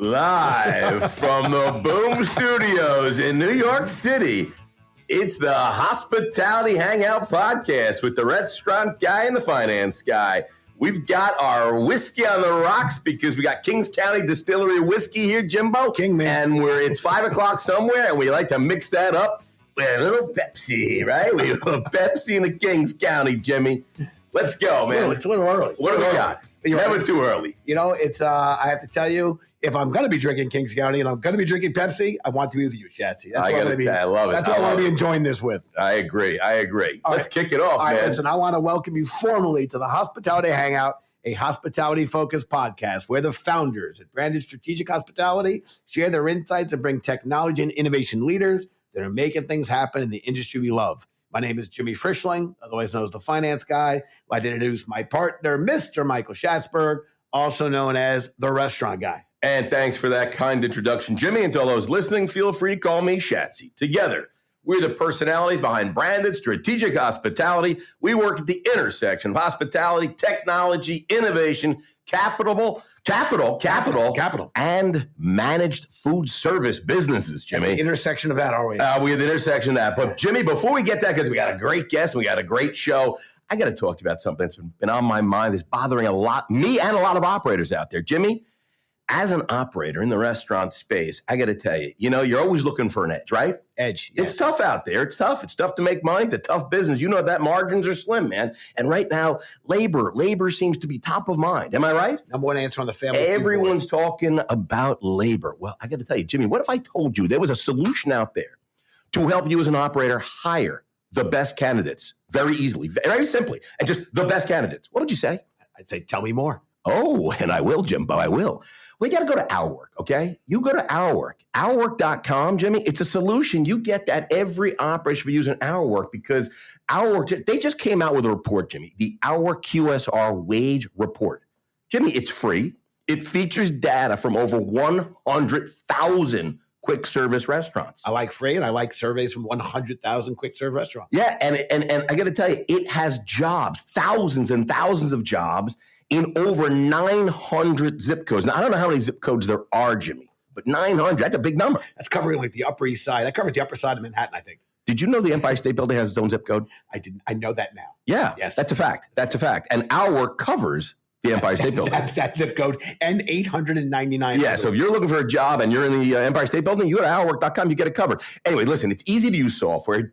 Live from the Boom Studios in New York City, it's the Hospitality Hangout Podcast with the restaurant guy and the finance guy. We've got our whiskey on the rocks because we got Kings County Distillery whiskey here, Jimbo. King, man. And it's 5 o'clock somewhere, and we like to mix that up with a little Pepsi, right? We have a Pepsi in the Kings County, Jimmy. Let's go, man. It's a little early. What do we got? Never too early. You know, it's I have to tell you, if I'm going to be drinking Kings County and I'm going to be drinking Pepsi, I want to be with you, Shatsy. I love it. That's what I want to be enjoying this with. I agree. Let's kick it off, man. Listen, I want to welcome you formally to the Hospitality Hangout, a hospitality-focused podcast where the founders at Branded Strategic Hospitality share their insights and bring technology and innovation leaders that are making things happen in the industry we love. My name is Jimmy Frischling, otherwise known as the finance guy. I'd like to introduce my partner, Mr. Michael Schatzberg, also known as the restaurant guy. And thanks for that kind introduction, Jimmy. And to all those listening, feel free to call me Shatsy. Together, we're the personalities behind Branded Strategic Hospitality. We work at the intersection of hospitality, technology, innovation, capital, and managed food service businesses, Jimmy. At the intersection of that, are we? We're at the intersection of that. But, Jimmy, before we get that, because we got a great guest, we got a great show, I got to talk to you about something that's been on my mind, that's bothering me and a lot of operators out there. Jimmy, as an operator in the restaurant space, I got to tell you, you're always looking for an edge, right? Edge. Yes. It's tough out there. It's tough. It's tough to make money. It's a tough business. You know that margins are slim, man. And right now, labor seems to be top of mind. Am I right? Number one answer on the family. Everyone's talking about labor. Well, I got to tell you, Jimmy, what if I told you there was a solution out there to help you as an operator hire the best candidates very easily, very simply, and just the best candidates? What would you say? I'd say, tell me more. Oh, and I will, Jimbo, I will. We got to go to Our Work, okay? You go to Our Work, ourwork.com, Jimmy. It's a solution. You get that every operator should be using Our Work because Our Work, they just came out with a report, Jimmy, the Our Work QSR wage report. Jimmy, it's free. It features data from over 100,000 quick service restaurants. I like free, and I like surveys from 100,000 quick serve restaurants. Yeah, and I got to tell you, it has jobs, thousands and thousands of jobs in over 900 zip codes. Now, I don't know how many zip codes there are, Jimmy, but 900, that's a big number. That's covering like the Upper East Side. That covers the upper side of Manhattan, I think. Did you know the Empire State Building has its own zip code? I didn't. I know that now. Yeah, yes. That's a fact. And Our Work covers the Empire State Building. that zip code and 899. Yeah, so if you're looking for a job and you're in the Empire State Building, you go to ourwork.com, you get it covered. Anyway, listen, it's easy to use software.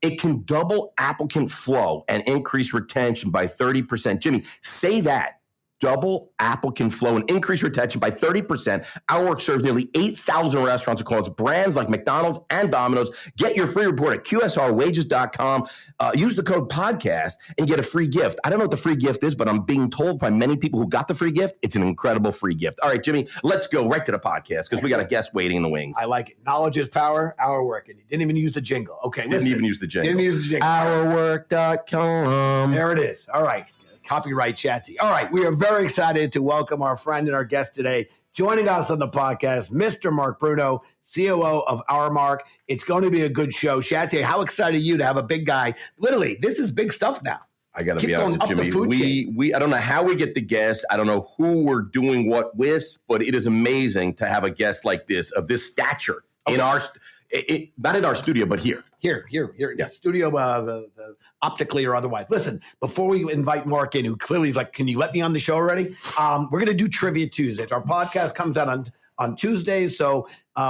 It can double applicant flow and increase retention by 30%. Jimmy, say that. Double applicant flow and increase retention by 30%. Our Work serves nearly 8,000 restaurants across brands like McDonald's and Domino's. Get your free report at QSRwages.com. Use the code podcast and get a free gift. I don't know what the free gift is, but I'm being told by many people who got the free gift, it's an incredible free gift. All right, Jimmy, let's go right to the podcast because we got a guest waiting in the wings. I like it. Knowledge is power. Our Work. And you didn't even use the jingle. Okay, Didn't even use the jingle. Ourwork.com. There it is. All right. Copyright Shatsy. All right, we are very excited to welcome our friend and our guest today. Joining us on the podcast, Mr. Mark Bruno, COO of Aramark. It's going to be a good show. Shatsy, how excited are you to have a big guy? Literally, this is big stuff now. I got to be honest with Jimmy. I don't know how we get the guest. I don't know who we're doing what with, but it is amazing to have a guest like this, of this stature, in our not in our studio, but here. Yeah. Studio, optically or otherwise. Listen, before we invite Mark in, who clearly is like, can you let me on the show already? We're going to do Trivia Tuesdays. Our podcast comes out on Tuesdays, so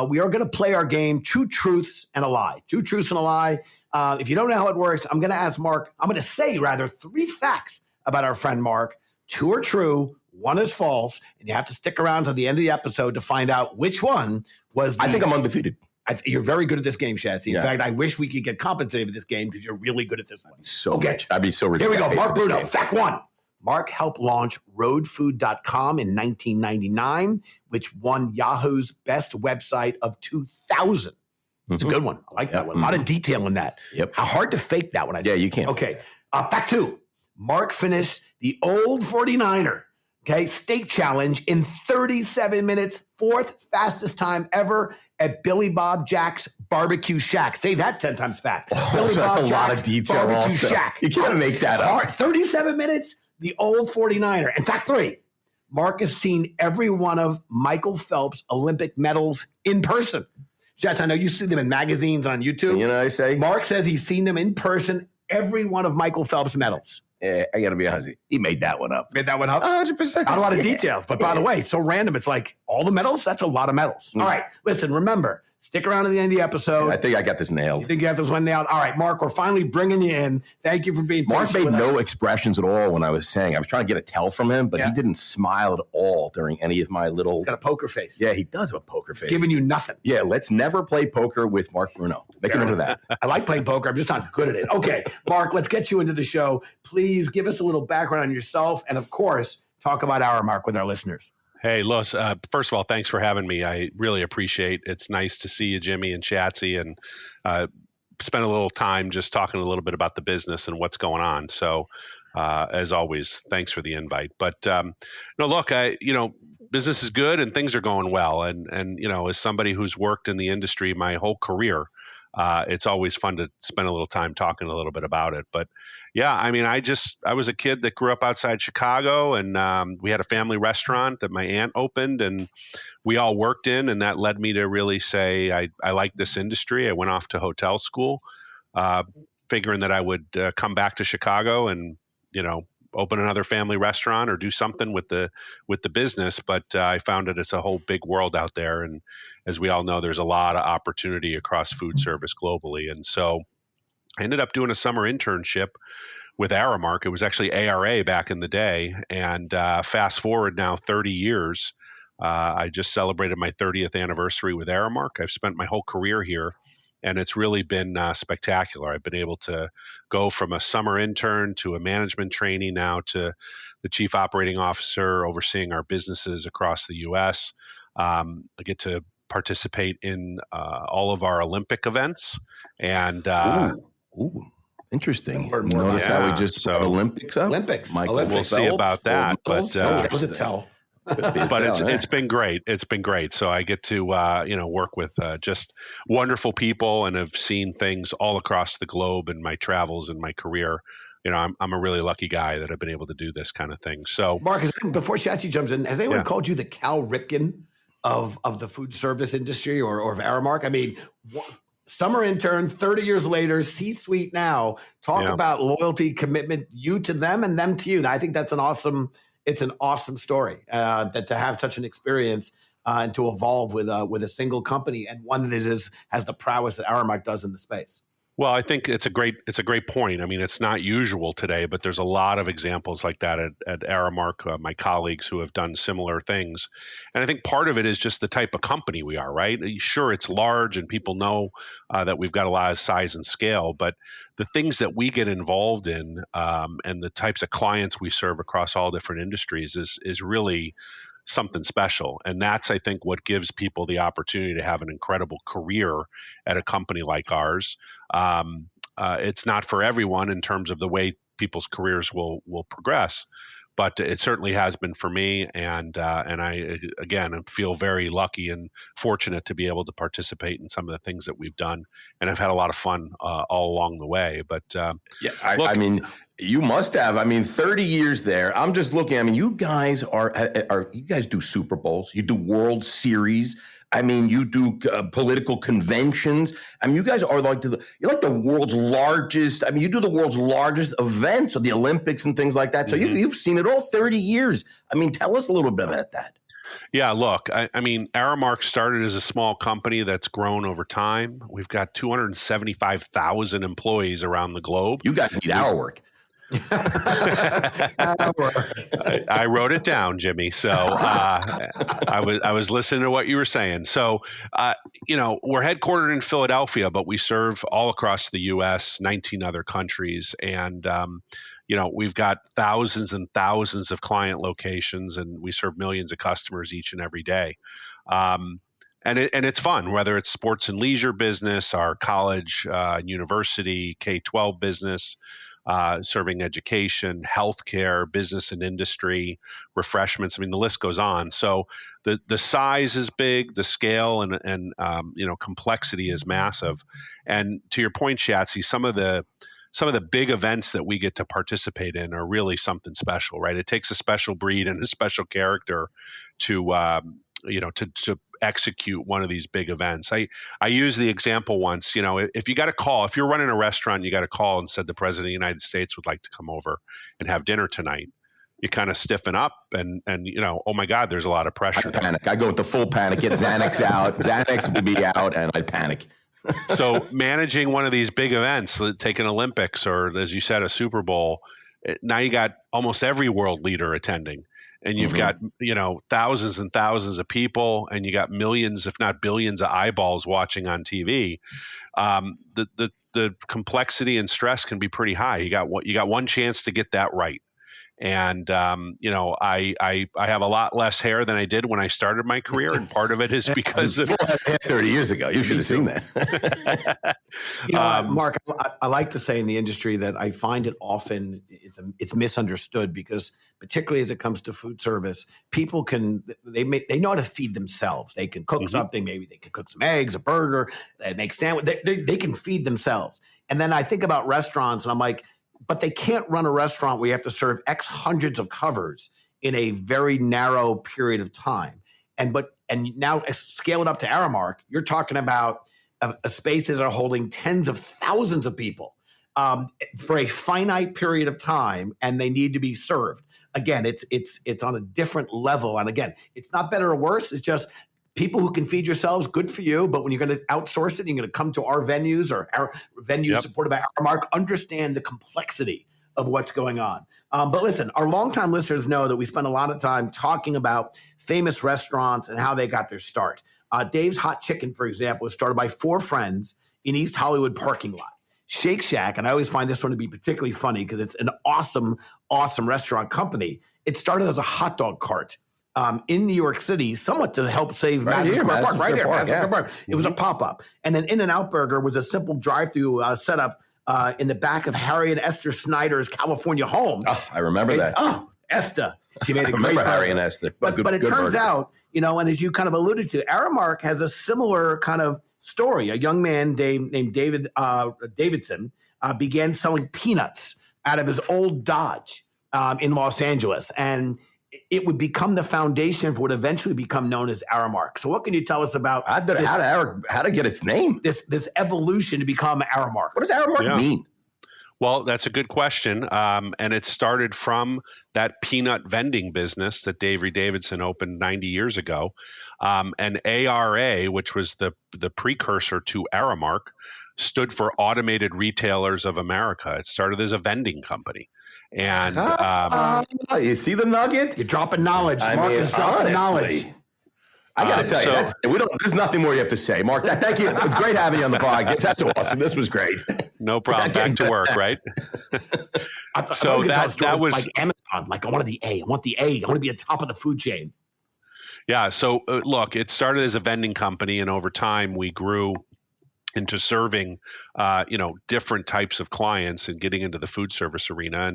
we are going to play our game, Two Truths and a Lie. Two Truths and a Lie. If you don't know how it works, I'm going to ask Mark, I'm going to say, rather, 3 facts about our friend Mark. 2 are true, 1 is false, and you have to stick around to the end of the episode to find out which one was I think I'm undefeated. You're very good at this game, Shatsy. In fact, I wish we could get compensated for this game because you're really good at this one. I'd be so rich. Here we go. Mark Bruno. Fact 1. Mark helped launch roadfood.com in 1999, which won Yahoo's best website of 2000. It's a good one. I like that one. A lot of detail in that. Yep. How hard to fake that one. Yeah, you can't. Okay. Fact 2. Mark finished the old 49er steak challenge in 37 minutes, 4th fastest time ever at Billy Bob Jack's Barbecue Shack. Say that 10 times fast. Billy Bob Jack's lot of detail Barbecue Shack. You can't make that up. 37 minutes, the old 49er. And fact 3, Mark has seen every one of Michael Phelps' Olympic medals in person. Jets, I know you see them in magazines on YouTube. You know what I say? Mark says he's seen them in person, every one of Michael Phelps' medals. Yeah, I got to be honest with you. He made that one up. Made that one up? 100%. Not a lot of details. But by the way, so random. It's like all the medals? That's a lot of medals. All right. Listen, remember, stick around to the end of the episode. I think I got this nailed. You think you got this one nailed? All right, Mark, we're finally bringing you in. Thank you for being Mark patient made with no us. expressions at all when I was saying. I was trying to get a tell from him, but he didn't smile at all during any of my little. He's got a poker face. Yeah, he does have a poker face. Giving you nothing. Yeah, let's never play poker with Mark Bruno. Make a note of that. I like playing poker. I'm just not good at it. Okay, Mark, let's get you into the show. Please give us a little background on yourself and, of course, talk about Aramark with our listeners. Hey, Louis, first of all, thanks for having me. I really appreciate it. It's nice to see you, Jimmy and Chatsy, and spend a little time just talking a little bit about the business and what's going on. So, as always, thanks for the invite. But no, look, business is good and things are going well. And as somebody who's worked in the industry my whole career, it's always fun to spend a little time talking a little bit about it. But yeah, I mean, I was a kid that grew up outside Chicago, and we had a family restaurant that my aunt opened, and we all worked in, and that led me to really say, I like this industry. I went off to hotel school, figuring that I would come back to Chicago and, open another family restaurant or do something with the business. But I found that it's a whole big world out there. And as we all know, there's a lot of opportunity across food service globally. And so I ended up doing a summer internship with Aramark. It was actually ARA back in the day. And fast forward now 30 years, I just celebrated my 30th anniversary with Aramark. I've spent my whole career here, and it's really been spectacular. I've been able to go from a summer intern to a management trainee now to the chief operating officer overseeing our businesses across the U.S. I get to participate in all of our Olympic events. And Ooh, interesting. Learn You more notice about how we just brought Olympics up? Olympics. Michael Olympics. We'll see about that. But That was a tell. it's been great. It's been great. So I get to work with just wonderful people, and have seen things all across the globe in my travels and my career. I'm a really lucky guy that I've been able to do this kind of thing. So, Mark, before Chatsy jumps in, has anyone called you the Cal Ripken of the food service industry or of Aramark? I mean, summer intern, 30 years later, C-suite now. Talk about loyalty, commitment, you to them and them to you. I think that's an awesome story that to have such an experience and to evolve with a single company, and one that has the prowess that Aramark does in the space. Well, I think it's a great point. I mean, it's not usual today, but there's a lot of examples like that at Aramark, my colleagues who have done similar things. And I think part of it is just the type of company we are, right? Sure, it's large and people know that we've got a lot of size and scale, but the things that we get involved in and the types of clients we serve across all different industries is really something special. And that's, I think, what gives people the opportunity to have an incredible career at a company like ours. It's not for everyone in terms of the way people's careers will progress, but it certainly has been for me. And I, again, feel very lucky and fortunate to be able to participate in some of the things that we've done. And I've had a lot of fun all along the way. But I mean, you must have. I mean, 30 years there. I'm just looking. I mean, you guys you guys do Super Bowls. You do World Series. I mean, you do political conventions. I mean, you guys are you're like the world's largest. I mean, you do the world's largest events, or the Olympics and things like that. So you've seen it all 30 years. I mean, tell us a little bit about that. Yeah, look, I mean, Aramark started as a small company that's grown over time. We've got 275,000 employees around the globe. You guys need our work. I wrote it down, Jimmy. So I was listening to what you were saying. So we're headquartered in Philadelphia, but we serve all across the U.S., 19 other countries, and we've got thousands and thousands of client locations, and we serve millions of customers each and every day. And it's fun, whether it's sports and leisure business, our college, university, K-12 business, serving education, healthcare, business and industry, refreshments. I mean, the list goes on. So the size is big, the scale and complexity is massive. And to your point, Shatsy, some of the some of the big events that we get to participate in are really something special, right? It takes a special breed and a special character to to execute one of these big events. I use the example once, if you got a call, if you're running a restaurant, you got a call and said the president of the United States would like to come over and have dinner tonight. You kind of stiffen up and oh my God, there's a lot of pressure. I panic. I go with the full panic, get Xanax out. Xanax would be out and I panic. So managing one of these big events, take an Olympics or, as you said, a Super Bowl, now you got almost every world leader attending. And you've got, thousands and thousands of people, and you got millions, if not billions, of eyeballs watching on TV. The complexity and stress can be pretty high. You got one chance to get that right. And I have a lot less hair than I did when I started my career, and part of it is because of 30 years ago. You should have seen that. Mark, I like to say in the industry that I find it often it's misunderstood because, particularly as it comes to food service, people they know how to feed themselves. They can cook something, maybe they can cook some eggs, a burger, they make sandwich. They can feed themselves. And then I think about restaurants, and I'm like, but they can't run a restaurant where you have to serve X hundreds of covers in a very narrow period of time. And now scale it up to Aramark, you're talking about spaces that are holding tens of thousands of people for a finite period of time, and they need to be served. Again, it's on a different level. And again, it's not better or worse. It's just people who can feed yourselves, good for you. But when you're going to outsource it, you're going to come to our venues or our venues supported by Aramark, understand the complexity of what's going on. But listen, our longtime listeners know that we spend a lot of time talking about famous restaurants and how they got their start. Dave's Hot Chicken, for example, was started by 4 friends in East Hollywood parking lot. Shake Shack, and I always find this one to be particularly funny because it's an awesome, awesome restaurant company. It started as a hot dog cart. In New York City, somewhat to help save Madison Square Park, right there. Madison Square Park. It was a pop-up. And then In-N-Out Burger was a simple drive-through setup in the back of Harry and Esther Snyder's California home. Oh, I remember that. Oh, Esther. She made a great remember Harry and Esther. But it turns out, and as you kind of alluded to, Aramark has a similar kind of story. A young man named David Davidson began selling peanuts out of his old Dodge in Los Angeles. And it would become the foundation for what eventually become known as Aramark. So what can you tell us about how to get its name? This evolution to become Aramark? What does Aramark mean? Well, that's a good question. And it started from that peanut vending business that Davey Davidson opened 90 years ago. And ARA, which was the precursor to Aramark, stood for Automated Retailers of America. It started as a vending company. And you see the nugget? You're dropping knowledge. Mark is dropping knowledge. I got to tell you, there's nothing more you have to say. Mark, thank you. It was great having you on the podcast. That's awesome. This was great. No problem. Back to work, right? So that was like Amazon. Like I want the A. I want the A. I want to be at the top of the food chain. Yeah. So look, it started as a vending company, and over time we grew into serving, different types of clients and getting into the food service arena.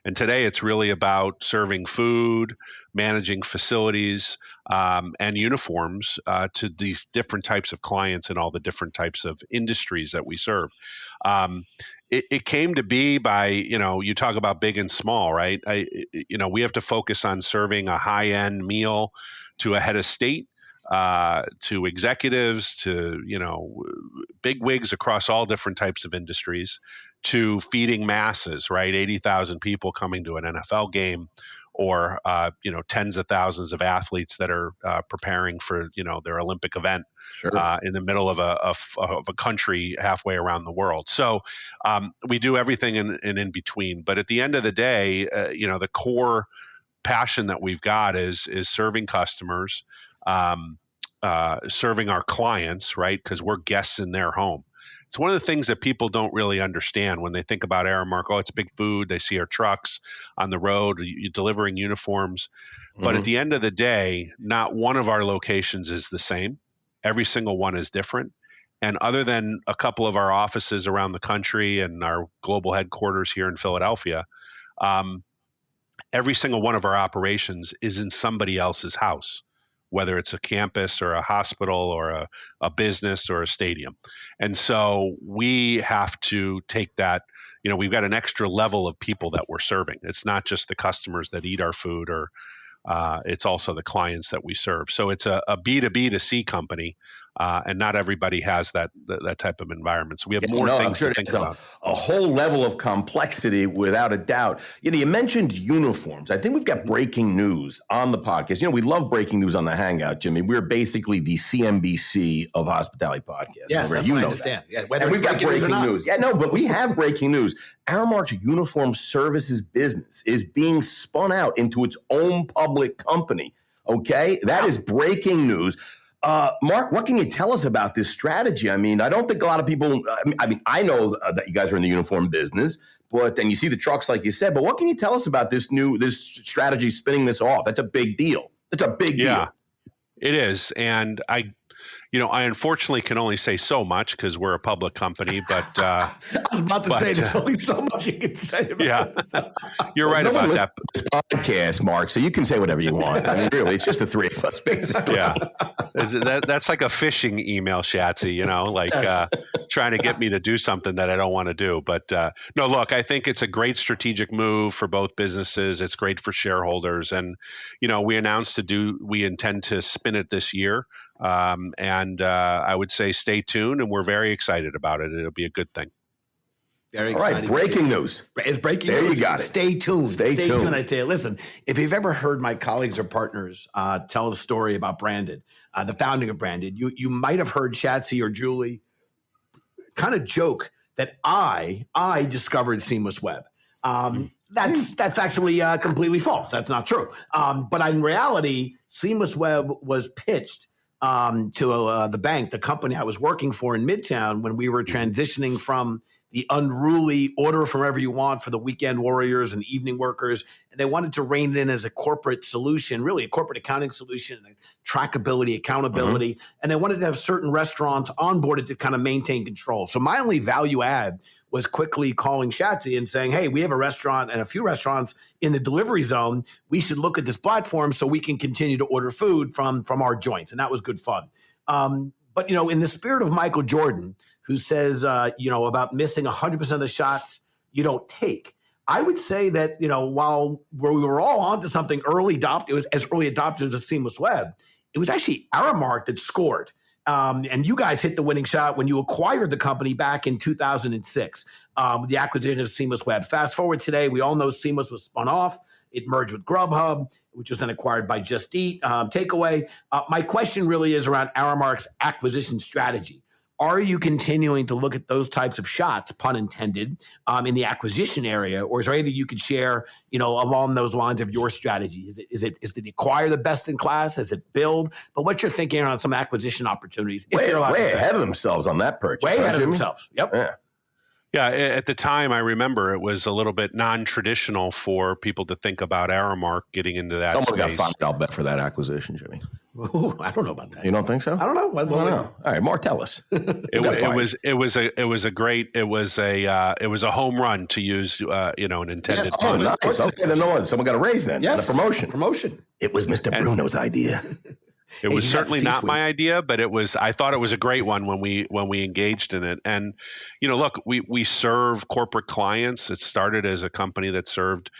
And today it's really about serving food, managing facilities, and uniforms to these different types of clients and all the different types of industries that we serve. It came to be by, you talk about big and small, right? We have to focus on serving a high-end meal to a head of state, to executives, to big wigs across all different types of industries, to feeding masses, right? 80,000 people coming to an NFL game, or tens of thousands of athletes that are preparing for their Olympic event in the middle of a country halfway around the world. So we do everything in between. But at the end of the day, the core passion that we've got is serving customers. Serving our clients, right? Because we're guests in their home. It's one of the things that people don't really understand when they think about Aramark. Oh, it's big food. They see our trucks on the road, delivering uniforms. But at the end of the day, not one of our locations is the same. Every single one is different. And other than a couple of our offices around the country and our global headquarters here in Philadelphia, every single one of our operations is in somebody else's house, whether it's a campus or a hospital or a business or a stadium. And so we have to take that, we've got an extra level of people that we're serving. It's not just the customers that eat our food, or it's also the clients that we serve. So it's a B2B to C company, and not everybody has that type of environment. So we have more things to think about. A whole level of complexity, without a doubt. You mentioned uniforms. I think we've got breaking news on the podcast. We love breaking news on the Hangout, Jimmy. We're basically the CNBC of hospitality podcasts. Yes, that's what I understand. Yeah, and we've got breaking news. Yeah, no, but we have breaking news. Aramark's uniform services business is being spun out into its own public company. Okay, that is breaking news. Mark, what can you tell us about this strategy? I mean, I don't think a lot of people, I know that you guys are in the uniform business, but then you see the trucks, like you said, but what can you tell us about this strategy, spinning this off? That's a big deal. It's a big deal. It is. And I unfortunately can only say so much because we're a public company, but I was about to say there's only so much you can say about it. You're right about that. This podcast, Mark, so you can say whatever you want. I mean, really, it's just the three of us, basically. Yeah. That's like a phishing email, Shatsy, trying to get me to do something that I don't want to do. But no, look, I think it's a great strategic move for both businesses. It's great for shareholders. And, we announced we intend to spin it this year. And I would say stay tuned, and we're very excited about it. It'll be a good thing. Very exciting. All right, breaking news. It's breaking news. There you got it. Stay tuned. Stay tuned. I tell you, listen, if you've ever heard my colleagues or partners tell the story about Branded, the founding of Branded, you might have heard Shatsy or Julie kind of joke that I discovered Seamless Web. That's actually completely false. That's not true. But in reality, Seamless Web was pitched to the bank, the company I was working for in Midtown, when we were transitioning from the unruly order from wherever you want for the weekend warriors and evening workers. And they wanted to rein it in as a corporate solution, really a corporate accounting solution, trackability, accountability. And they wanted to have certain restaurants onboarded to kind of maintain control. So my only value add was quickly calling Shatsy and saying, hey, we have a restaurant and a few restaurants in the delivery zone. We should look at this platform so we can continue to order food from our joints. And that was good fun. But, in the spirit of Michael Jordan, who says, about missing 100% of the shots you don't take, I would say that, while we were all onto something early adopted, it was as early adopters of Seamless Web, it was actually Aramark that scored. And you guys hit the winning shot when you acquired the company back in 2006, with the acquisition of Seamless Web. Fast forward today, we all know Seamless was spun off. It merged with Grubhub, which was then acquired by Just Eat, Takeaway. My question really is around Aramark's acquisition strategy. Are you continuing to look at those types of shots, pun intended, in the acquisition area, or is there anything you could share, along those lines of your strategy? Is it acquire the best in class? Is it build? But what's your thinking on some acquisition opportunities? Way ahead of themselves on that purchase. Way ahead of themselves. Yep. Yeah, at the time, I remember it was a little bit non-traditional for people to think about Aramark getting into that Someone space. got $5 bet for that acquisition, Jimmy. Ooh, I don't know about that. You don't think so? I don't know. I don't know. All right, Mark, tell us. It was a home run, to use an intended pun. Nice. Okay, then someone got a raise then. Yes. A promotion. It was Mr. Bruno's idea. It was certainly not my idea, but I thought it was a great one when we engaged in it. And, look, we serve corporate clients. It started as a company that served,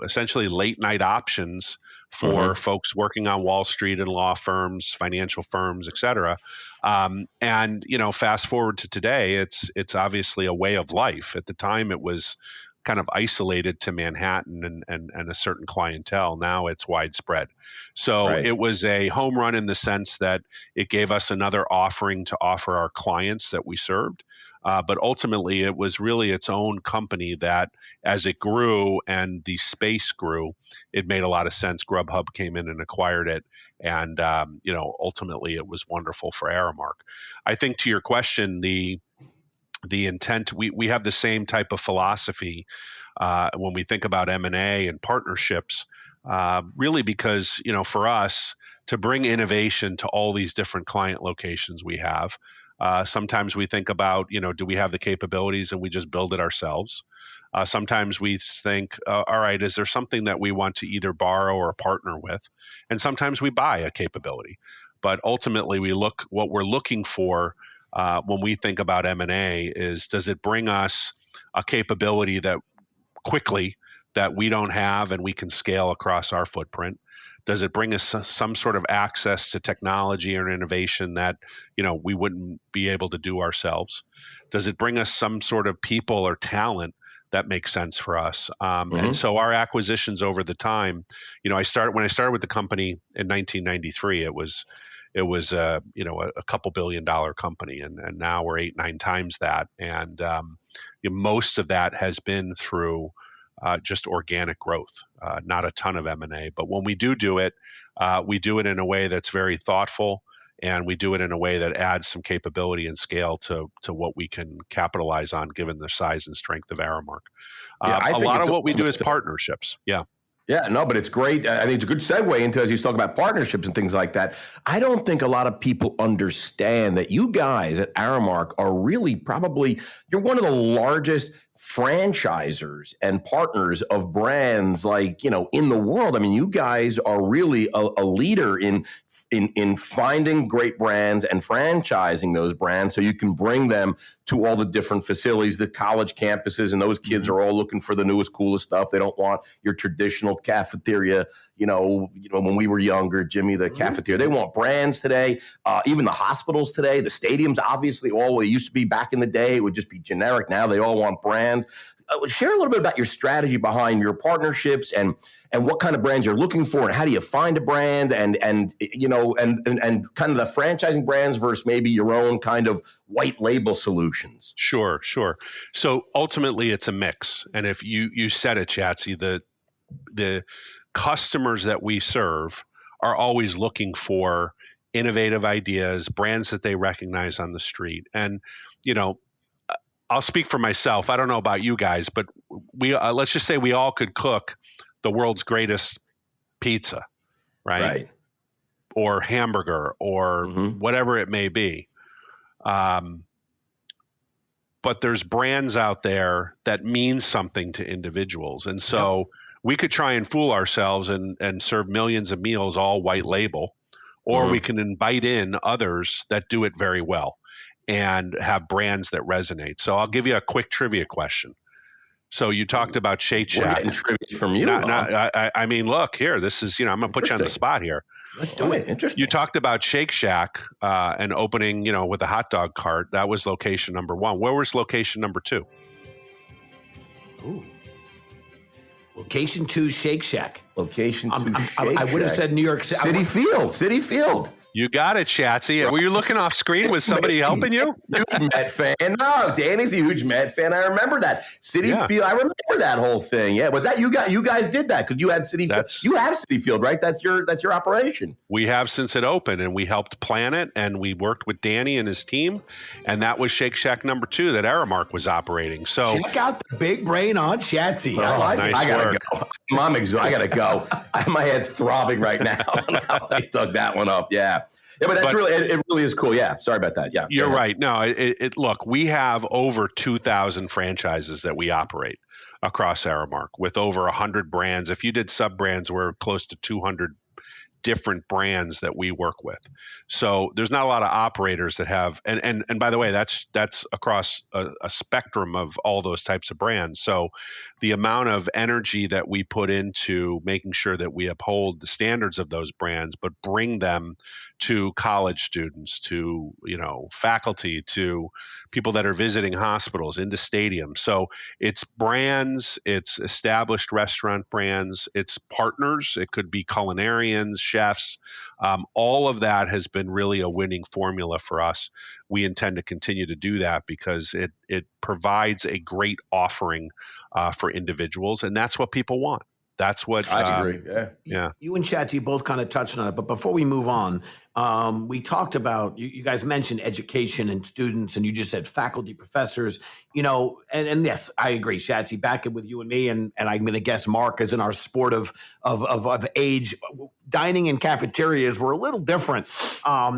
essentially late night options for folks working on Wall Street and law firms, financial firms, et cetera. And, fast forward to today, it's obviously a way of life. At the time, it was kind of isolated to Manhattan and a certain clientele. Now it's widespread. So It was a home run in the sense that it gave us another offering to offer our clients that we served. But ultimately, it was really its own company that, as it grew and the space grew, it made a lot of sense. Grubhub came in and acquired it. And, ultimately, it was wonderful for Aramark. I think, to your question, the intent, we have the same type of philosophy when we think about M&A and partnerships, really because, for us to bring innovation to all these different client locations we have, sometimes we think about, do we have the capabilities and we just build it ourselves? Sometimes we think, all right, is there something that we want to either borrow or partner with? And sometimes we buy a capability. But ultimately, what we're looking for when we think about M&A is, does it bring us a capability that quickly that we don't have and we can scale across our footprint? Does it bring us some sort of access to technology or innovation that, we wouldn't be able to do ourselves? Does it bring us some sort of people or talent that makes sense for us? And so our acquisitions over the time, when I started with the company in 1993, it was a couple $1 billion company, and now we're 8-9 times that, and most of that has been through just organic growth, not a ton of M&A. But when we do it, we do it in a way that's very thoughtful, and we do it in a way that adds some capability and scale to what we can capitalize on, given the size and strength of Aramark. A lot of what we do is partnerships. Yeah. Yeah, no, but it's great. I think it's a good segue into, as you talk about partnerships and things like that. I don't think a lot of people understand that you guys at Aramark are really you're one of the largest franchisors and partners of brands in the world. I mean, you guys are really a leader in finding great brands and franchising those brands so you can bring them to all the different facilities, the college campuses, and those kids are all looking for the newest, coolest stuff. They don't want your traditional cafeteria, when we were younger, Jimmy, the cafeteria. They want brands today. Even the hospitals today, the stadiums, obviously, all it used to be back in the day, it would just be generic. Now they all want brands. Share a little bit about your strategy behind your partnerships and what kind of brands you're looking for, and how do you find a brand, and kind of the franchising brands versus maybe your own kind of white label solutions. Sure. So ultimately, it's a mix. And if you said it, Chatsy, the customers that we serve are always looking for innovative ideas, brands that they recognize on the street. And I'll speak for myself. I don't know about you guys, but we let's just say we all could cook the world's greatest pizza, right? Or hamburger, or whatever it may be. But there's brands out there that mean something to individuals. And so we could try and fool ourselves and serve millions of meals all white label, or we can invite in others that do it very well and have brands that resonate. So I'll give you a quick trivia question. So you talked about Shake Shack. We're getting trivia from you. I mean, look here. This is, I'm going to put you on the spot here. Let's do it. Interesting. You talked about Shake Shack and opening, with a hot dog cart. That was location number 1. Where was location number 2? Ooh. Location 2, Shake Shack. Location 2, Shake Shack. I would have said New York City. City Field. You got it, Chatsy. Were you looking off screen? Was somebody helping you? Huge Met fan. No, Danny's a huge Met fan. I remember that. City Field. I remember that whole thing. Yeah. Was that you guys did that because you had City Field. You have City Field, right? That's your operation. We have since it opened, and we helped plan it, and we worked with Danny and his team, and that was Shake Shack number 2 that Aramark was operating. So check out the big brain on Chatsy. I gotta go. I gotta go. My head's throbbing right now. I dug that one up. Yeah. Yeah, but that's it really is cool. Yeah. Sorry about that. Yeah. You're right. No, look, we have over 2,000 franchises that we operate across Aramark with over 100 brands. If you did sub brands, we're close to 200 different brands that we work with. So there's not a lot of operators that have, and by the way, that's across a spectrum of all those types of brands. So the amount of energy that we put into making sure that we uphold the standards of those brands, but bring them to college students, to faculty, to people that are visiting hospitals, into stadiums. So it's brands, it's established restaurant brands, it's partners. It could be culinarians, chefs. All of that has been really a winning formula for us. We intend to continue to do that because it provides a great offering for individuals, and that's what people want. That's what I agree. Yeah. You and Chatsy both kind of touched on it, but before we move on, we talked about you guys mentioned education and students, and you just said faculty, professors. And yes, I agree. Chatsy, back with you and me, and I'm going to guess Mark is in our sport of age. Dining in cafeterias were a little different.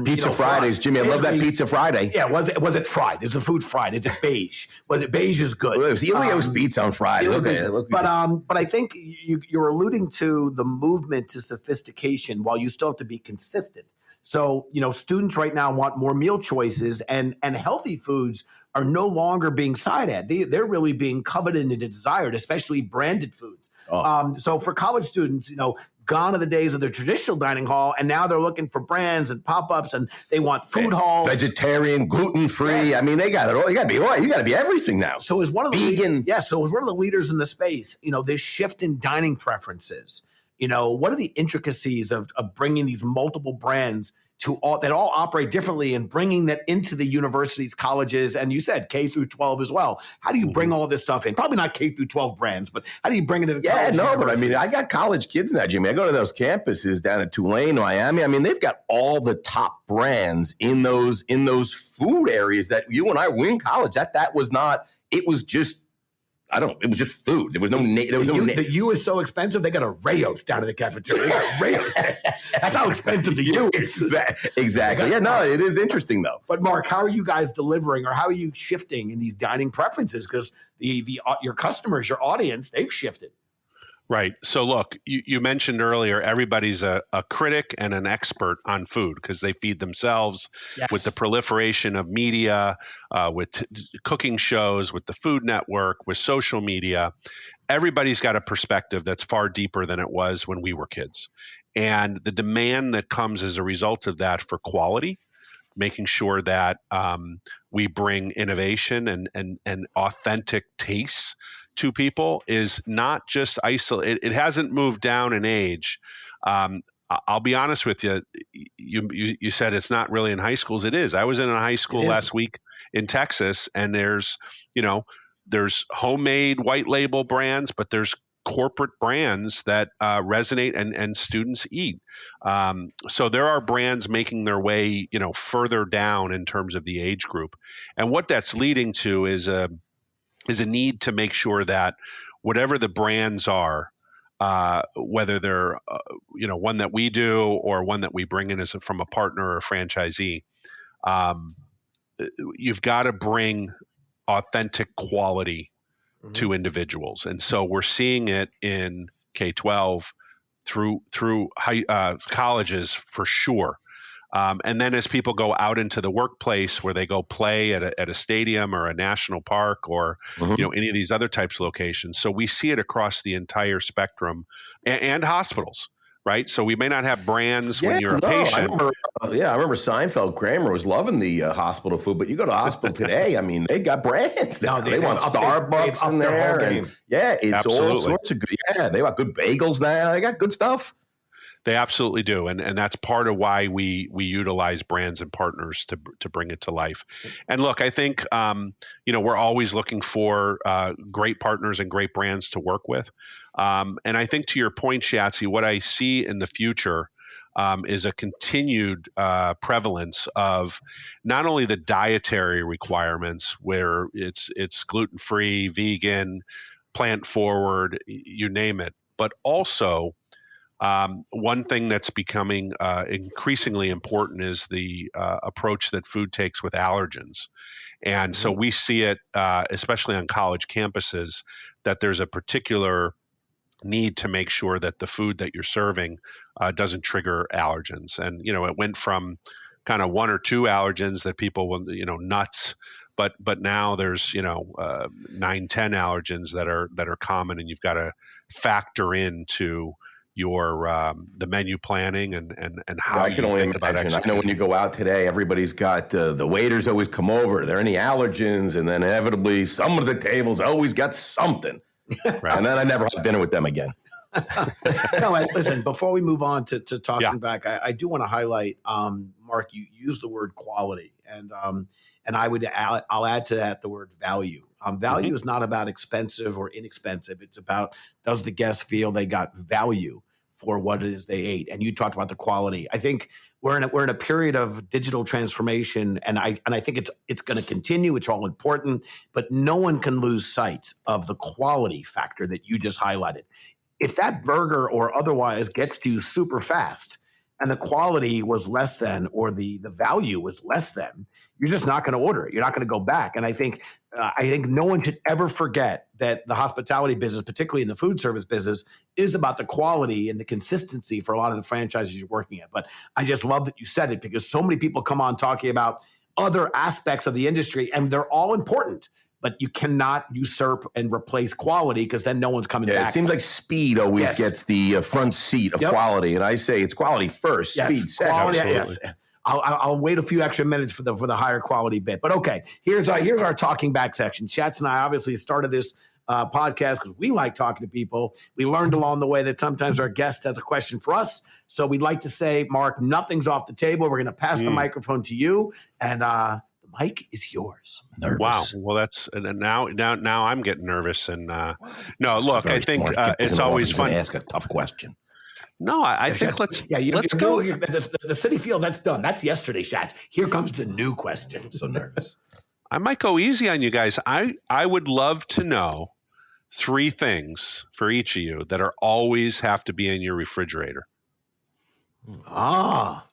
Pizza Fridays, Jimmy. I love that Pizza Friday. Yeah, was it fried? Is the food fried? Is it beige? Was it beige is good? Well, it was pizza on Friday. But I think you're alluding to the movement to sophistication while you still have to be consistent. So, students right now want more meal choices and healthy foods, are no longer being side ad. They're really being coveted and desired, especially branded foods. So for college students, gone are the days of the traditional dining hall, and now they're looking for brands and pop-ups, and they want food halls, vegetarian, gluten-free. Yes. I mean, they got it all. You got to be everything now. So as one of the vegan, so as one of the leaders in the space, this shift in dining preferences. What are the intricacies of bringing these multiple brands that all operate differently and bringing that into the universities, colleges, and you said K through 12 as well. How do you bring all this stuff in? Probably not K through 12 brands, but how do you bring it to the college but I mean, I got college kids now, Jimmy. I go to those campuses down at Tulane, Miami. I mean, they've got all the top brands in those food areas that you and I were in college. That was not, it was just, I don't know. It was just food. There was no name. The U is so expensive. They got a Rayos down in the cafeteria. They got Rayos. That's how expensive the U is. Exactly. Yeah, no, it is interesting though. But Mark, how are you guys delivering, or how are you shifting in these dining preferences? Because your customers, your audience, they've shifted. Right. So look, you mentioned earlier, everybody's a critic and an expert on food because they feed themselves. Yes. With the proliferation of media, with cooking shows, with the Food Network, with social media. Everybody's got a perspective that's far deeper than it was when we were kids. And the demand that comes as a result of that for quality, making sure that we bring innovation and authentic tastes to people is not just isolated. It hasn't moved down in age. I'll be honest with you. You said it's not really in high schools. It is. I was in a high school last week in Texas, and there's homemade white label brands, but there's corporate brands that resonate and students eat. So there are brands making their way, further down in terms of the age group. And what that's leading to is a need to make sure that whatever the brands are, whether they're one that we do or one that we bring in from a partner or a franchisee, you've got to bring authentic quality to individuals. And so we're seeing it in K-12 through high colleges for sure. And then as people go out into the workplace where they go play at a stadium or a national park or any of these other types of locations. So we see it across the entire spectrum and hospitals, right? So we may not have brands when you're a patient. I remember Seinfeld. Kramer was loving the hospital food, but you go to the hospital today, I mean, they got brands now. They want Starbucks in there. It's Absolutely. All sorts of good. Yeah, they got good bagels now. They got good stuff. They absolutely do, and that's part of why we utilize brands and partners to bring it to life. And look, I think we're always looking for great partners and great brands to work with. And I think to your point, Shatsy, what I see in the future is a continued prevalence of not only the dietary requirements, where it's gluten-free, vegan, plant-forward, you name it, but also one thing that's becoming increasingly important is the approach that food takes with allergens. And so we see it, especially on college campuses, that there's a particular need to make sure that the food that you're serving doesn't trigger allergens. And, it went from kind of 1 or 2 allergens that people will, nuts, but now there's 9, 10 allergens that are common, and you've got to factor into your the menu planning and how I can only imagine. I know when you go out today, everybody's got the waiters always come over. Are there any allergens? And then inevitably, some of the tables always got something. Right. And then I never have dinner with them again. Listen, before we move on to talking back, I do want to highlight, Mark, you used the word quality, and I'll add to that the word value. Value is not about expensive or inexpensive. It's about, does the guest feel they got value for what it is they ate? And you talked about the quality. I think we're in a period of digital transformation, and I think it's going to continue. It's all important, but no one can lose sight of the quality factor that you just highlighted. If that burger or otherwise gets to you super fast, and the quality was less than, or the value was less than, you're just not going to order it. You're not going to go back. And I think no one should ever forget that the hospitality business, particularly in the food service business, is about the quality and the consistency for a lot of the franchises you're working at. But I just love that you said it, because so many people come on talking about other aspects of the industry, and they're all important. But you cannot usurp and replace quality because then no one's coming back. It seems like speed always gets the front seat of quality, and I say it's quality first, speed second. Quality, yes. I'll wait a few extra minutes for the higher quality bit. But okay, here's our talking back section. Shats and I obviously started this podcast because we like talking to people. We learned along the way that sometimes our guest has a question for us. So we'd like to say, Mark, nothing's off the table. We're going to pass the microphone to you, and the mic is yours. Nervous. Wow. Well, that's now I'm getting nervous. And no, look, I think it's always fun to ask a tough question. No, I think let's go. The City Field, that's done. That's yesterday, Shats. Here comes the new question. I'm so nervous. I might go easy on you guys. I would love to know 3 things for each of you that are always have to be in your refrigerator. Well,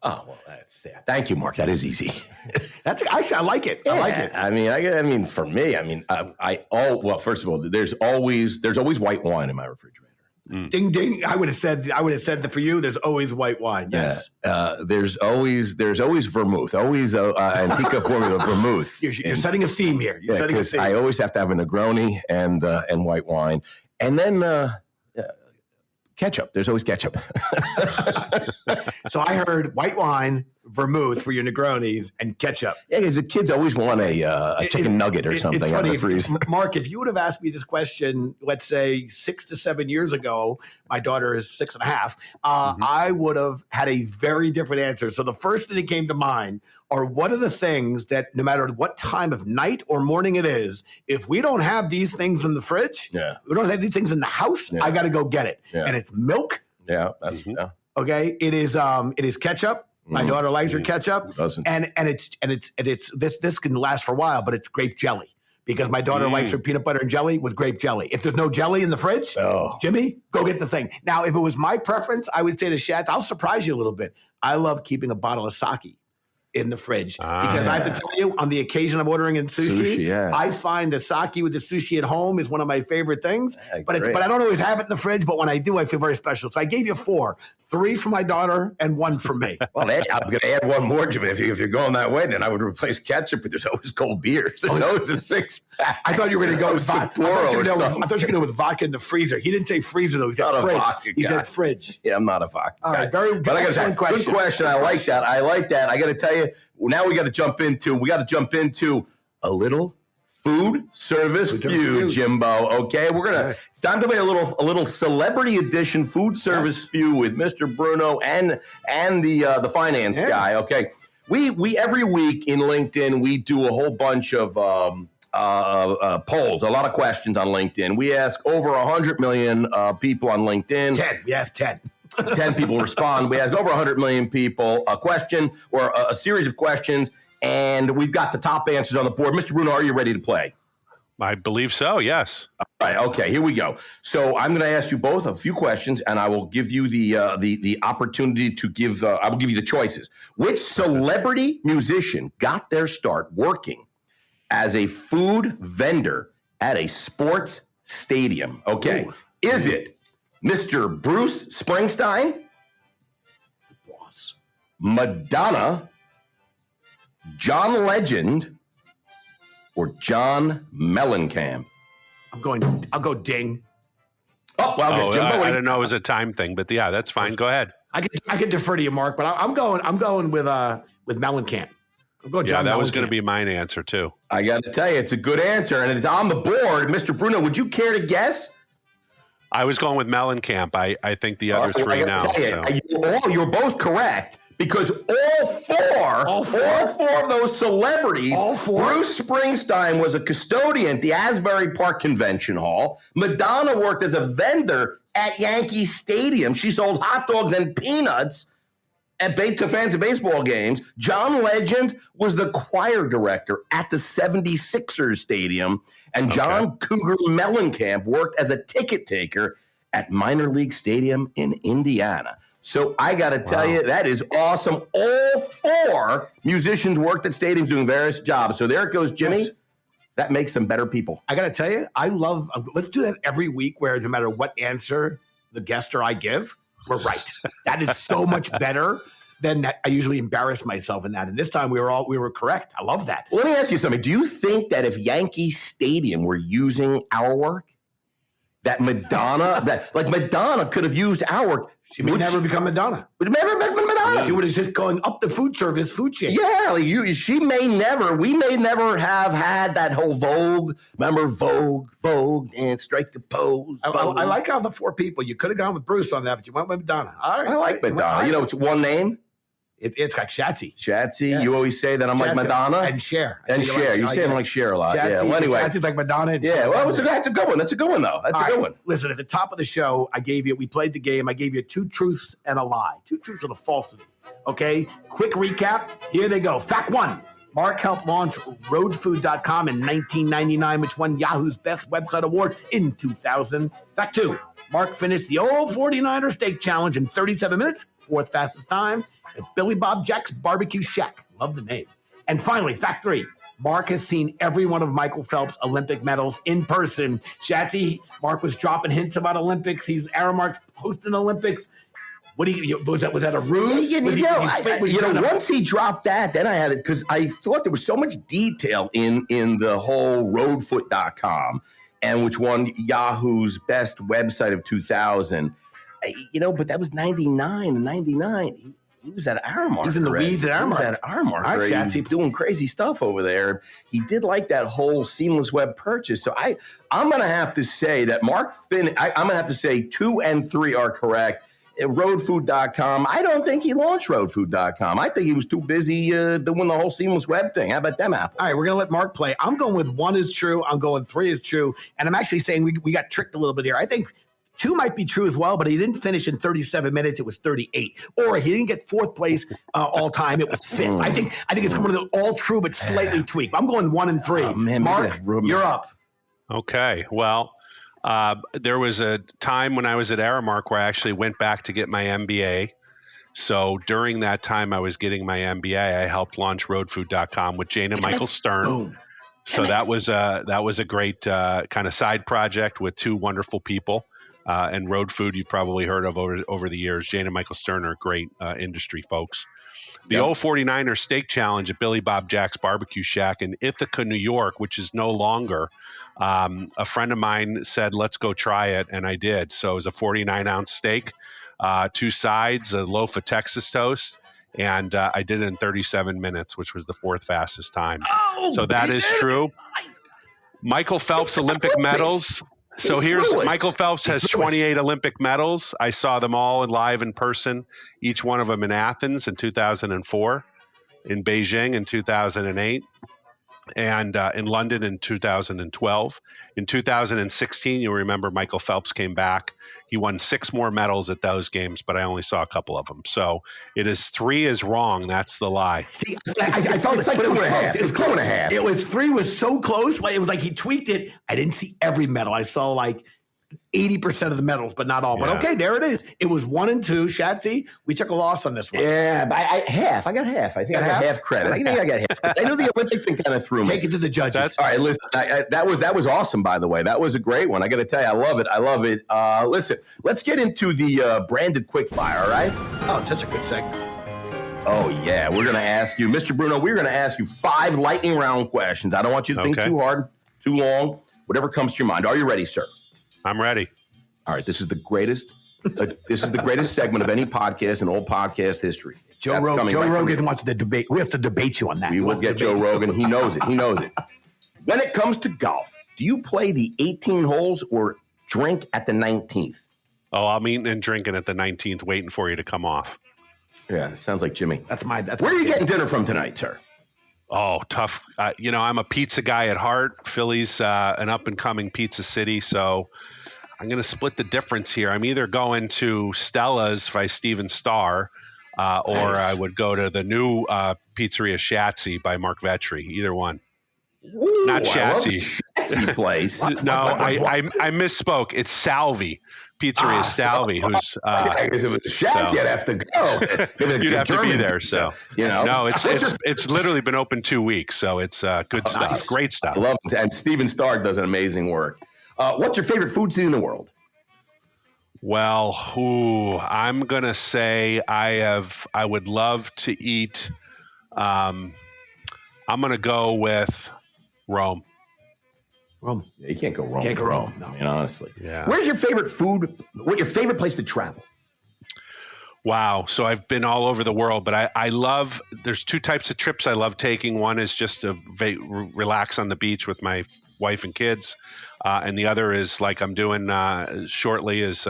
that's thank you, Mark. That is easy. That's actually, I like it. Yeah. I like it. I mean, for me, first of all, there's always white wine in my refrigerator. Ding ding! I would have said that for you. There's always white wine. Yes. There's always vermouth. Always Antica formula vermouth. You're setting a theme here. Because I always have to have a Negroni and white wine, and then ketchup. There's always ketchup. So I heard white wine, vermouth for your Negronis, and ketchup. Yeah, because the kids always want a chicken nugget or something out of the freezer. Mark, if you would have asked me this question, let's say 6 to 7 years ago, my daughter is 6.5, I would have had a very different answer. So the first thing that came to mind are what are the things that no matter what time of night or morning it is, if we don't have these things in the fridge, we don't have these things in the house, I got to go get it. Yeah. And it's milk. Yeah, that's okay. It is ketchup. My daughter likes her ketchup, and it's this can last for a while, but it's grape jelly because my daughter likes her peanut butter and jelly with grape jelly. If there's no jelly in the fridge, Jimmy, go get the thing. Now, if it was my preference, I would say to Shats, I'll surprise you a little bit. I love keeping a bottle of sake in the fridge because I have to tell you, on the occasion I'm ordering in sushi, I find the sake with the sushi at home is one of my favorite things. But I don't always have it in the fridge. But when I do, I feel very special. So I gave you 4, 3 for my daughter and 1 for me. Well, I'm going to add one more, Jimmy. If you're going that way, then I would replace ketchup. But there's always cold beers. There's always a 6-pack. I thought you were going to go with vodka. I thought you were going to go with vodka in the freezer. He didn't say freezer though. He said fridge. He said fridge. Yeah, I'm not a vodka. All right, very good. Good question. I like that. I got to tell you. Now we got to jump into a little food service feud, Jimbo. Okay, it's time to play a little celebrity edition food service feud with Mr. Bruno and the finance guy. Okay, we every week in LinkedIn we do a whole bunch of polls, a lot of questions on LinkedIn. We ask over 100 million people on LinkedIn. 10. We asked 10. 10 people respond. We ask over 100 million people a question or a series of questions, and we've got the top answers on the board. Mr. Bruno, are you ready to play? I believe so, yes. All right, okay, here we go. So I'm going to ask you both a few questions, and I will give you the opportunity to give, I will give you the choices. Which celebrity musician got their start working as a food vendor at a sports stadium? Okay, is it Mr. Bruce Springsteen, the boss, Madonna, John Legend, or John Mellencamp? I'll go ding. Oh, well, Jimbo, I don't know it was a time thing, but yeah, that's fine. Go ahead. I could defer to you, Mark, but I'm going with Mellencamp. I'm going John Mellencamp. That was going to be mine answer too. I got to tell you, it's a good answer, and it's on the board. Mr. Bruno, would you care to guess? I was going with Mellencamp. I think the other 3 now. You're both correct because all four of those celebrities, Bruce Springsteen was a custodian at the Asbury Park Convention Hall. Madonna worked as a vendor at Yankee Stadium. She sold hot dogs and peanuts to fans of baseball games. John Legend was the choir director at the 76ers Stadium, and John Cougar Mellencamp worked as a ticket taker at Minor League Stadium in Indiana. So I got to tell you, that is awesome. All 4 musicians worked at stadiums doing various jobs. So there it goes, Jimmy. Yes. That makes them better people. I got to tell you, let's do that every week where no matter what answer the guest or I give, we're right. That is so much better then I usually embarrass myself in that. And this time we were correct. I love that. Well, let me ask you something. Do you think that if Yankee Stadium were using our work, that Madonna could have used our work? She may never become Madonna. Would never become Madonna. She would have just gone up the food service food chain. Yeah, we may never have had that whole Vogue. Remember Vogue, and strike the pose. I like how the 4 people, you could have gone with Bruce on that, but you went with Madonna. All right. I like Madonna. You know, it's one name. It's like Shatsy. Shatsy. Yes. You always say that I'm like Madonna. And Cher. And Cher. You say I'm like Cher a lot. Shatsy, yeah. Well, anyway. Shatsy's like Madonna. And yeah. Well, that's a good one. That's a good one, though. That's a good one. Listen, at the top of the show, we played the game. I gave you 2 truths and a lie. 2 truths and a falsity. Okay? Quick recap. Here they go. Fact 1. Mark helped launch roadfood.com in 1999, which won Yahoo's Best Website Award in 2000. Fact 2. Mark finished the old 49er steak challenge in 37 minutes, 4th fastest time, at Billy Bob Jack's Barbecue Shack. Love the name. And finally, fact 3. Mark has seen every one of Michael Phelps' Olympic medals in person. Shatsy, Mark was dropping hints about Olympics. He's Aramark's hosting Olympics. What do you, was that a ruse? Once he dropped that, then I had it because I thought there was so much detail in the whole roadfoot.com, and which won Yahoo's Best Website of 2000. But that was 99 and 99. He was at Aramark. He's in the weeds at Aramark. He was at Aramark. All right, He's doing crazy stuff over there. He did like that whole seamless web purchase. So I'm going to have to say that I'm going to have to say 2 and 3 are correct. Roadfood.com. I don't think he launched roadfood.com. I think he was too busy doing the whole seamless web thing. How about them apples? All right, we're going to let Mark play. I'm going with 1 is true. I'm going 3 is true. And I'm actually saying we got tricked a little bit here. I think 2 might be true as well, but he didn't finish in 37 minutes. It was 38. Or he didn't get 4th place all time. It was 5th. I think it's one of the all true but slightly tweaked. I'm going 1 and 3. Man, Mark, you're up. Okay. Well, there was a time when I was at Aramark where I actually went back to get my MBA. So during that time I was getting my MBA, I helped launch roadfood.com with Jane and Michael Stern. Boom. So that was a great kind of side project with 2 wonderful people. And Road Food you've probably heard of over the years. Jane and Michael Stern are great industry folks. The old 49er steak challenge at Billy Bob Jack's Barbecue Shack in Ithaca, New York, which is no longer, a friend of mine said, let's go try it. And I did. So it was a 49-ounce steak, 2 sides, a loaf of Texas toast. And I did it in 37 minutes, which was the 4th fastest time. Oh, so that is true. Michael Phelps Olympic medals. So Michael Phelps has 28 Olympic medals. I saw them all live in person, each one of them in Athens in 2004, in Beijing in 2008, and in London in 2012. In 2016, you'll remember Michael Phelps came back. He won 6 more medals at those games, but I only saw a couple of them. So it is 3 is wrong. That's the lie. See, I felt it's like 2.5. It was 2.5. It was 3 was so close. It was like he tweaked it. I didn't see every medal. I saw like 80% of the medals, but not all. Yeah. But okay, there it is. It was 1 and 2. Shatsy, we took a loss on this one. Yeah, but half. I got half. I think I got half credit. I think I got half credit. I know the Olympic thing kind of threw me. Take it to the judges. All right, listen. That was awesome, by the way. That was a great one. I got to tell you, I love it. Listen, let's get into the branded quickfire, all right? Oh, such a good segment. Oh, yeah. We're going to ask you, Mr. Bruno, we're going to ask you 5 lightning round questions. I don't want you to think too hard, too long, whatever comes to your mind. Are you ready, sir? I'm ready. All right, this is the greatest. This is the greatest segment of any podcast in all podcast history. Joe Rogan wants to debate. We have to debate you on that. We will get Joe Rogan. He knows it. When it comes to golf, do you play the 18 holes or drink at the 19th? Oh, I'm eating and drinking at the 19th, waiting for you to come off. Yeah, it sounds like Jimmy. Where are you getting dinner from tonight, sir? Oh, tough. I'm a pizza guy at heart. Philly's an up-and-coming pizza city, so I'm going to split the difference here. I'm either going to Stella's by Steven Starr, or I would go to the new pizzeria Shatsy by Mark Vetri. Either one. Ooh, not Shatsy. Shatsy place. No, I misspoke. It's Salvi. Pizzeria Salvi, who's because if it was Shatsy, I'd have to go. You'd have to be there. So no, it's literally been open 2 weeks, so it's good stuff, nice. Great stuff. I love it. And Steven Starr does an amazing work. What's your favorite food city in the world? Well, I'm gonna say I would love to eat. I'm gonna go with Rome. Rome. Yeah, you can't go wrong. Can't with go wrong, Rome. no. I mean, honestly. Yeah. Where's your favorite food? What's your favorite place to travel? Wow. So I've been all over the world, but I love, there's two types of trips I love taking. One is just to relax on the beach with my wife and kids. And the other is like I'm doing shortly is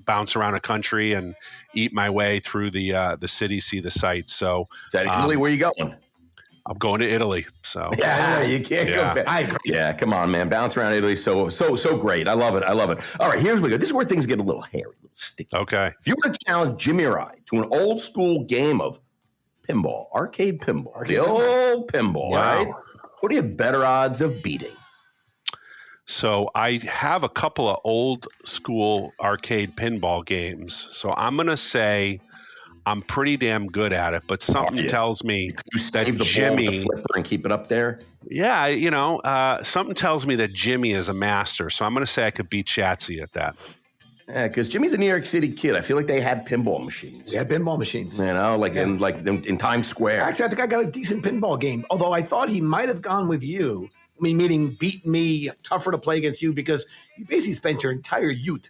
bounce around a country and eat my way through the city, see the sights. So Is that Italy? Where you going? I'm going to Italy. So Yeah, you can't go back. I agree. Yeah, come on, man. Bounce around Italy, so great. I love it. All right, here's what we go. This is where things get a little hairy, a little sticky. Okay. If you were to challenge Jimmy or I to an old school game of pinball, arcade pinball, the old pinball, Wow. right? What do you have better odds of beating? So I have a couple of old school arcade pinball games. So I'm going to say I'm pretty damn good at it, but something tells me You save the ball with the flipper and keep it up there? yeah, something tells me that Jimmy is a master. So I'm going to say I could beat Shatsy at that. Yeah, because Jimmy's a New York City kid. I feel like they had pinball machines. We had pinball machines. You know, in Times Square. Actually, I think I got a decent pinball game. Although I thought he might have gone with you. I mean, meaning beat me, tougher to play against you because you basically spent your entire youth.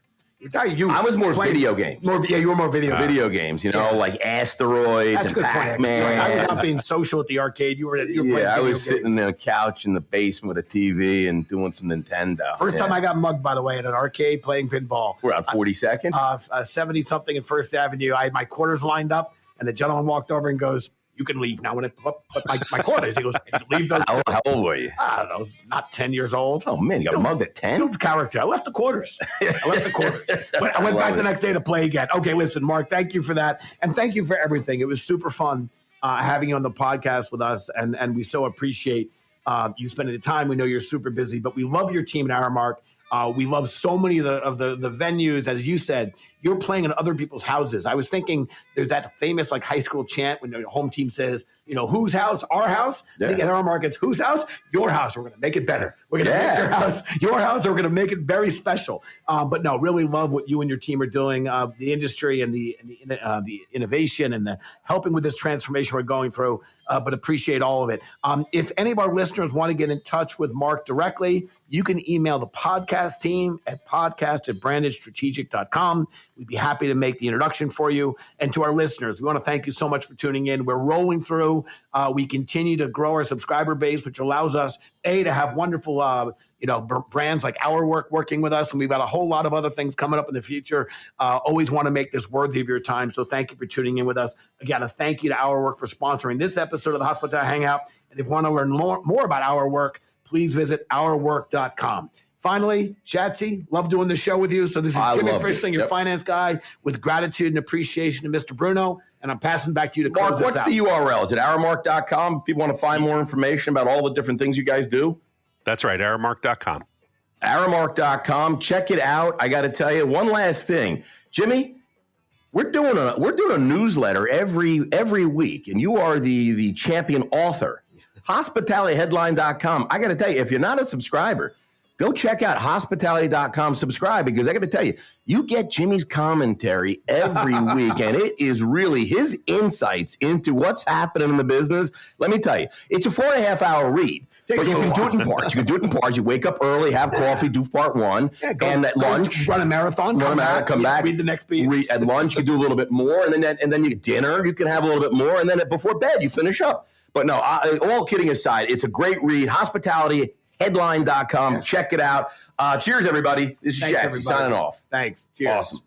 I was more video games. You were more Video games, like Asteroids That's a and good point. Pac-Man. I was not being social at the arcade. You were playing video I was games. sitting on a couch in the basement with a TV and doing some Nintendo. First time I got mugged, by the way, at an arcade playing pinball. We're on 42nd. 70-something at First Avenue. I had my quarters lined up, and the gentleman walked over and goes, "You can leave now." But my quarters. He goes, "Leave those." How old were you? I don't know, not 10 years old. Oh, man, you got mugged at 10? Build character. I left the quarters. But I went back the next day to play again. Okay, listen, Mark, thank you for that. And thank you for everything. It was super fun having you on the podcast with us. And we so appreciate you spending the time. We know you're super busy, but we love your team at Aramark. We love so many of the venues. As you said, you're playing in other people's houses. I was thinking there's that famous high school chant when the home team says, whose house? Our house. Yeah. I think at Aramark, it's whose house? Your house. We're going to make it better. We're going to make your house. We're going to make it very special. But no, really love what you and your team are doing. The industry and the innovation and the helping with this transformation we're going through. But appreciate all of it. If any of our listeners want to get in touch with Mark directly, you can email the podcast team at podcast@brandedstrategic.com. We'd be happy to make the introduction for you. And to our listeners, we want to thank you so much for tuning in. We're rolling through. We continue to grow our subscriber base, which allows us, to have wonderful brands like Our Work working with us. And we've got a whole lot of other things coming up in the future. Always want to make this worthy of your time. So thank you for tuning in with us. Again, a thank you to Our Work for sponsoring this episode of the Hospitality Hangout. And if you want to learn more about Our Work, please visit ourwork.com. Finally, Shatsy, love doing the show with you. So this is Jimmy Frischling, your finance guy, with gratitude and appreciation to Mr. Bruno. And I'm passing back to you to close Mark, this what's out. the URL? Is it aramark.com? If people want to find more information about all the different things you guys do? That's right, aramark.com. Aramark.com. Check it out. I got to tell you, one last thing. Jimmy, we're doing a newsletter every week, and you are the champion author. HospitalityHeadline.com. I got to tell you, if you're not a subscriber, go check out hospitality.com, subscribe, because I got to tell you, you get Jimmy's commentary every week, and it is really his insights into what's happening in the business. Let me tell you, it's a 4.5-hour read. But you can do it in parts. You wake up early, have coffee, do part one, and at lunch, run a marathon, come back, read the next piece. At lunch, you do a little bit more, and then you dinner, you can have a little bit more, and then before bed, you finish up. But no, all kidding aside, it's a great read. HospitalityHeadline.com. Check it out. Cheers, everybody. This is Shatsy signing off. Thanks. Cheers. Awesome.